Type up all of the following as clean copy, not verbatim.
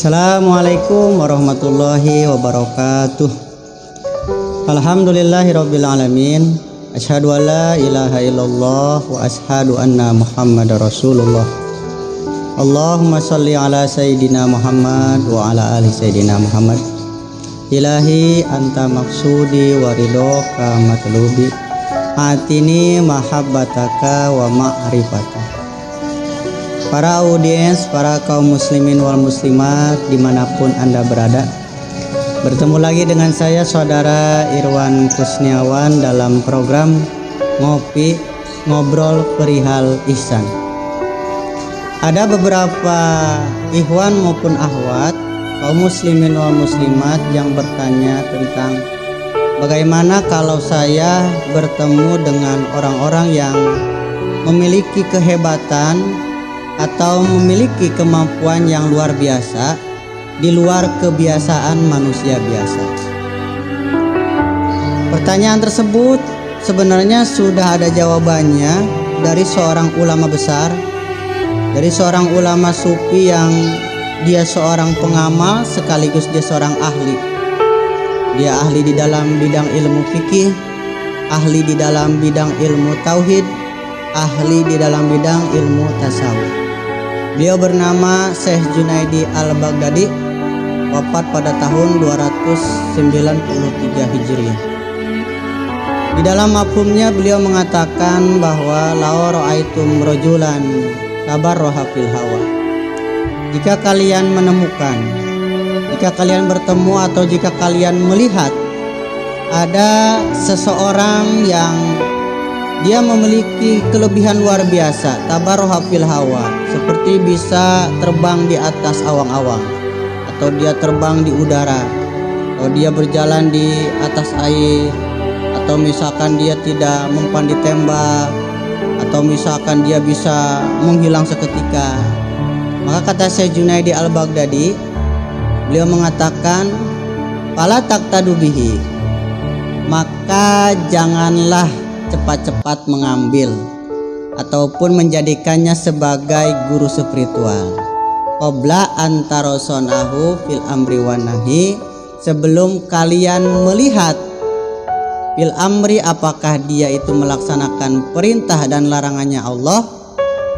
Assalamualaikum warahmatullahi wabarakatuh. Alhamdulillahirabbil alamin. Asyhadu an la ilaha illallah wa asyhadu anna Muhammadar Rasulullah. Allahumma shalli ala sayyidina Muhammad wa ala ali sayyidina Muhammad. Ilahi anta maksudi wa ridhoka matlubi. Atini mahabbataka wa ma'rifataka. Para audiens, para kaum muslimin wal muslimat dimanapun Anda berada, bertemu lagi dengan saya saudara Irwan Kusniawan dalam program Ngopi Ngobrol Perihal Ihsan. Ada beberapa ikhwan maupun akhwat kaum muslimin wal muslimat yang bertanya tentang bagaimana kalau saya bertemu dengan orang-orang yang memiliki kehebatan atau memiliki kemampuan yang luar biasa di luar kebiasaan manusia biasa. Pertanyaan tersebut sebenarnya sudah ada jawabannya dari seorang ulama besar, dari seorang ulama sufi yang dia seorang pengamal sekaligus dia seorang ahli. Dia ahli di dalam bidang ilmu fikih, ahli di dalam bidang ilmu tauhid, ahli di dalam bidang ilmu tasawuf. Beliau bernama Syekh Junaidi Al-Baghdadi, wafat pada tahun 293 Hijriah. Di dalam mafhumnya beliau mengatakan bahwa la ra'aitum rajulan tabarraha fil hawa. Jika kalian menemukan, jika kalian bertemu atau jika kalian melihat ada seseorang yang dia memiliki kelebihan luar biasa, tabarruha fil hawa, seperti bisa terbang di atas awang-awang, atau dia terbang di udara, atau dia berjalan di atas air, atau misalkan dia tidak mempan ditembak, atau misalkan dia bisa menghilang seketika. Maka kata Syekh Junaidi Al-Baghdadi, beliau mengatakan, fala taqtadu bihi, maka janganlah cepat-cepat mengambil ataupun menjadikannya sebagai guru spiritual. Qabla antarosonahu fil amri wan nahi, sebelum kalian melihat fil amri apakah dia itu melaksanakan perintah dan larangannya Allah,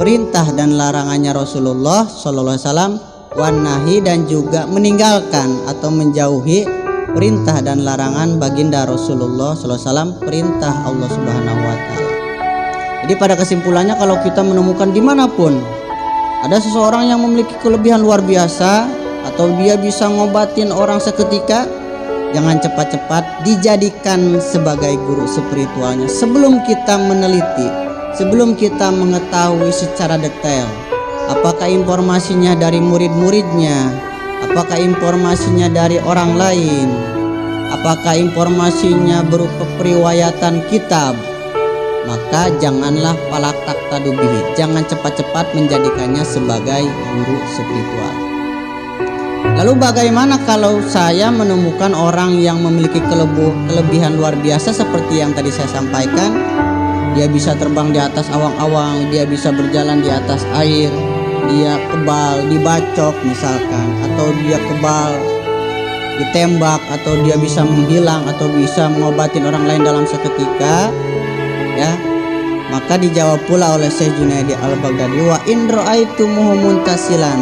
perintah dan larangannya Rasulullah sallallahu alaihi wasallam, wan nahi, dan juga meninggalkan atau menjauhi perintah dan larangan baginda Rasulullah SAW, perintah Allah Subhanahu wa Ta'ala. Jadi pada kesimpulannya, kalau kita menemukan dimanapun ada seseorang yang memiliki kelebihan luar biasa atau dia bisa ngobatin orang seketika, jangan cepat-cepat dijadikan sebagai guru spiritualnya sebelum kita meneliti, sebelum kita mengetahui secara detail apakah informasinya dari murid-muridnya, apakah informasinya dari orang lain, apakah informasinya berupa periwayatan kitab. Maka janganlah falak taqtadu bihi, jangan cepat-cepat menjadikannya sebagai guru spiritual. Lalu bagaimana kalau saya menemukan orang yang memiliki kelebihan luar biasa seperti yang tadi saya sampaikan? Dia bisa terbang di atas awang-awang, dia bisa berjalan di atas air, dia kebal dibacok misalkan, atau dia kebal ditembak, atau dia bisa menghilang atau bisa mengobatin orang lain dalam seketika, ya. Maka dijawab pula oleh Syekh Junaidi Al-Baghdadi, wa in ra'aitumuhu muntasilan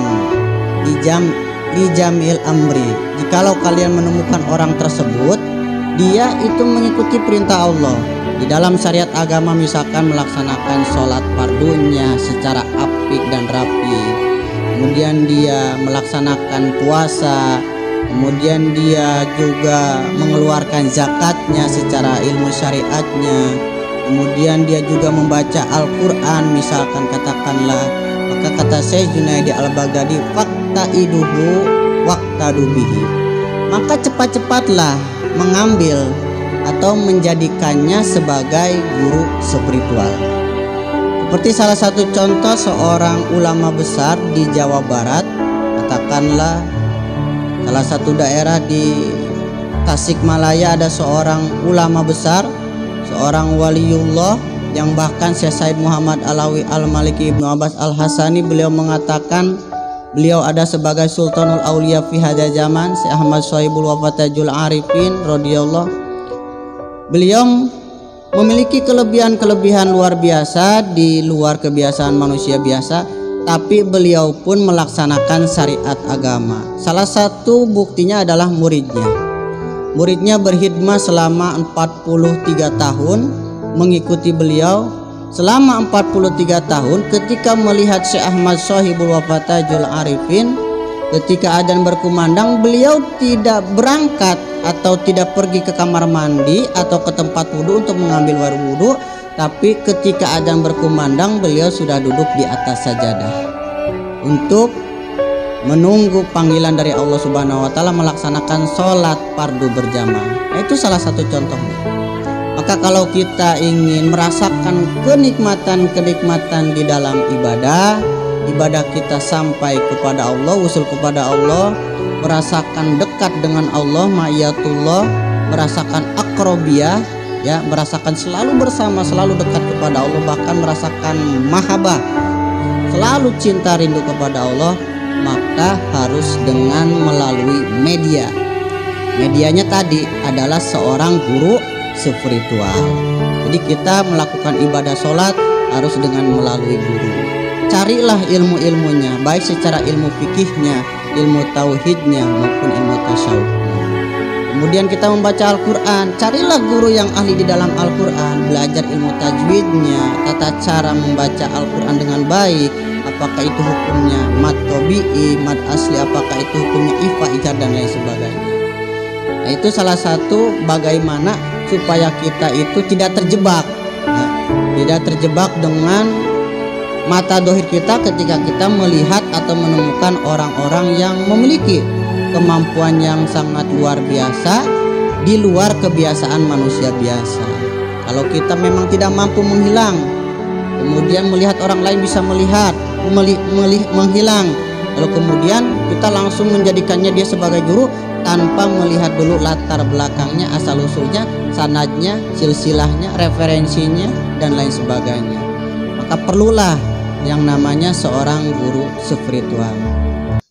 di jamil amri, jikalau kalian menemukan orang tersebut dia itu mengikuti perintah Allah di dalam syariat agama, misalkan melaksanakan sholat fardunya secara apik dan rapi, kemudian dia melaksanakan puasa, kemudian dia juga mengeluarkan zakatnya secara ilmu syariatnya, kemudian dia juga membaca Al-Quran misalkan katakanlah, maka kata Syekh Junaidi Al-Baghdadi, faktaiduhu waqtadu bihi, maka cepat-cepatlah mengambil atau menjadikannya sebagai guru spiritual. Seperti salah satu contoh seorang ulama besar di Jawa Barat, katakanlah salah satu daerah di Tasikmalaya, ada seorang ulama besar, seorang waliullah yang bahkan Syekh Said Muhammad Alawi Al-Maliki Ibnu Abbas Al-Hasani beliau mengatakan Beliau ada sebagai Sultanul Aulia fi hadza zaman, Syekh Ahmad Sohibul Wafatajul Arifin radhiyallahu. Beliau memiliki kelebihan-kelebihan luar biasa di luar kebiasaan manusia biasa, tapi beliau pun melaksanakan syariat agama. Salah satu buktinya adalah muridnya. Muridnya berkhidmah selama 43 tahun mengikuti beliau. Selama 43 tahun ketika melihat Syekh Ahmad Sohibul Wafatajul Arifin, ketika adzan berkumandang beliau tidak berangkat atau tidak pergi ke kamar mandi atau ke tempat wudhu untuk mengambil air wudhu, tapi ketika adzan berkumandang beliau sudah duduk di atas sajadah untuk menunggu panggilan dari Allah Subhanahu wa taala melaksanakan sholat fardu berjamaah. Nah, itu salah satu contohnya. Maka kalau kita ingin merasakan kenikmatan di dalam ibadah kita sampai kepada Allah, usul kepada Allah, merasakan dekat dengan Allah, ma'iyatullah, merasakan akrobiyah, ya, merasakan selalu bersama, selalu dekat kepada Allah, bahkan merasakan mahabbah, selalu cinta rindu kepada Allah, maka harus dengan melalui media. Medianya tadi adalah seorang guru spiritual. Jadi kita melakukan ibadah sholat harus dengan melalui guru. Carilah ilmu-ilmunya, baik secara ilmu fikihnya, ilmu tauhidnya maupun ilmu tasawufnya. Kemudian kita membaca Al-Quran, carilah guru yang ahli di dalam Al-Quran, belajar ilmu tajwidnya, tata cara membaca Al-Quran dengan baik, apakah itu hukumnya mad tobi'i, mad asli, apakah itu hukumnya ifa, ijar dan lain sebagainya. Nah, itu salah satu bagaimana supaya kita itu tidak terjebak, ya, tidak terjebak dengan mata dohir kita ketika kita melihat atau menemukan orang-orang yang memiliki kemampuan yang sangat luar biasa di luar kebiasaan manusia biasa. Kalau kita memang tidak mampu menghilang, kemudian melihat orang lain bisa melihat menghilang, lalu kemudian kita langsung menjadikannya dia sebagai guru tanpa melihat dulu latar belakangnya, asal usulnya, sanadnya, silsilahnya, referensinya dan lain sebagainya. Maka perlulah yang namanya seorang guru spiritual.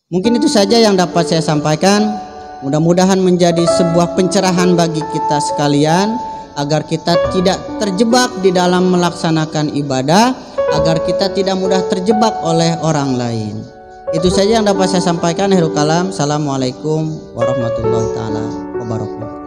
Mungkin itu saja yang dapat saya sampaikan. Mudah-mudahan menjadi sebuah pencerahan bagi kita sekalian, agar kita tidak terjebak di dalam melaksanakan ibadah, agar kita tidak mudah terjebak oleh orang lain. Itu saja yang dapat saya sampaikan. Akhirul kalam. Assalamualaikum warahmatullahi taala wabarakatuh.